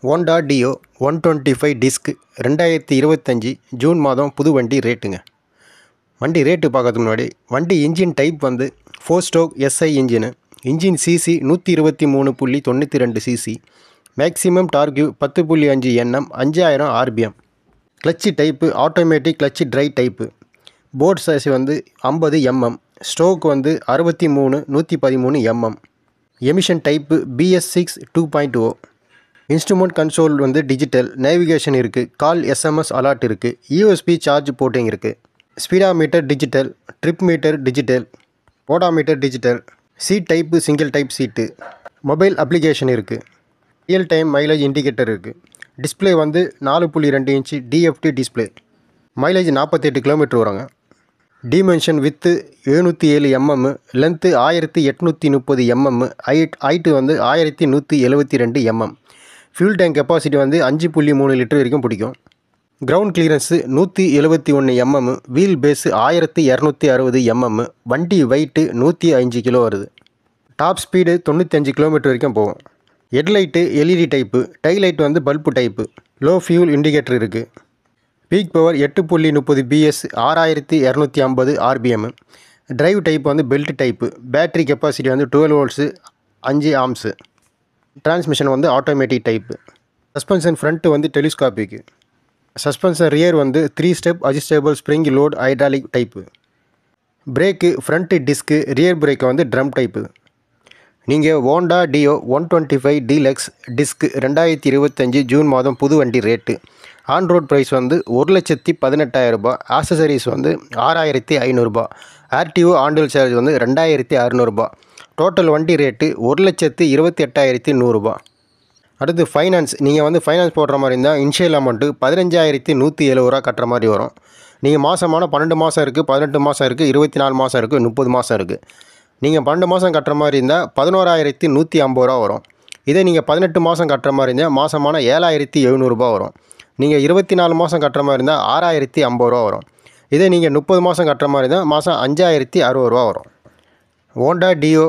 Honda Dio 125 disk 2025 June மாதம் புது வண்டி ரேட்டுங்க. வண்டி ரேட்டு பார்க்கறதுக்கு முன்னாடி வண்டி இன்ஜின் டைப் வந்து 4 stroke SI engine. Engine CC 123.92 CC. Maximum torque 10.5 Nm 5000 RPM. Clutch type automatic clutch dry type. Bore size வந்து 50 mm. ஸ்ட்ரோக் வந்து 63 113 mm. Emission type BS6 2.0. Instrument console வந்து டிஜிட்டல். நேவிகேஷன் இருக்குது. Call SMS alert இருக்குது. USB charge porting இருக்குது. Speedometer digital. Trip meter digital. Odometer digital. Seat type single type seat. Mobile application இருக்குது. Real time mileage indicator இருக்குது. Display வந்து 4.2 inch DFT display. Mileage 48 kilometre வருங்க. Dimension with 707 mm, length 1830 mm, height வந்து 1172 mm. Fuel tank capacity வந்து 5.3 litre வரைக்கும் பிடிக்கும். Ground clearance 171 mm, wheel base 1260 mm, வண்டி weight 105 kilo வருது. டாப் ஸ்பீடு 95 கிலோமீட்டர் வரைக்கும் போகும். Headlight LED type. டைலைட் வந்து bulb type. Low fuel indicator இருக்குது. Peak power 8.30 PS 6250 RPM. Drive type வந்து பெல்ட் டைப்பு. பேட்டரி கெப்பாசிட்டி வந்து 12 volts 5 amps. டிரான்ஸ்மிஷன் வந்து automatic type. Suspension front வந்து telescopic. Suspension rear வந்து 3 step adjustable spring load hydraulic type. Brake front disc. Rear brake வந்து drum type. நீங்கள் Honda Dio 125 deluxe disc 2025 June மாதம் புது வண்டி rate. On road price வந்து 1,18,000 ரூபாய். ஆக்சசரிஸ் வந்து 6,500 ரூபாய். RTO ஆண்டுவல் சார்ஜ் வந்து 2,600 ரூபாய். டோட்டல் வண்டி ரேட்டு 1,28,100 ரூபாய். அடுத்து ஃபைனான்ஸ். நீங்கள் வந்து ஃபைனான்ஸ் போடுற மாதிரி இருந்தால் இனிஷியல் அமௌண்ட்டு 15,170 ரூபா கட்டுற மாதிரி வரும். நீங்கள் மாதமான 12 மாதம் இருக்குது, 18 மாதம் இருக்குது, 24 மாதம் இருக்குது, 30 மாதம் இருக்குது. நீங்கள் 12 மாதம் கட்டுற மாதிரி இருந்தால் 11,150 ரூபா வரும். இதே நீங்கள் 18 மாதம் கட்டுற மாதிரி இருந்தால் மாதமான 7,700 ரூபா வரும். நீங்கள் 24 மாதம் கட்டுற மாதிரி இருந்தால் 6,050 ரூபா வரும். இதே நீங்கள் 30 மாதம் கட்டுற மாதிரி இருந்தால் மாதம் 5,060 ரூபா வரும். Honda Dio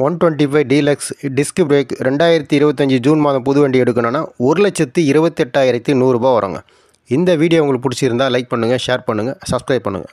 125 deluxe disc brake 2025 June மாதம் புது வண்டி எடுக்கணும்னா 1,28,100 ரூபா வருங்க. இந்த வீடியோ உங்களுக்கு பிடிச்சிருந்தால் லைக் பண்ணுங்கள், ஷேர் பண்ணுங்கள், சப்ஸ்கிரைப் பண்ணுங்கள்.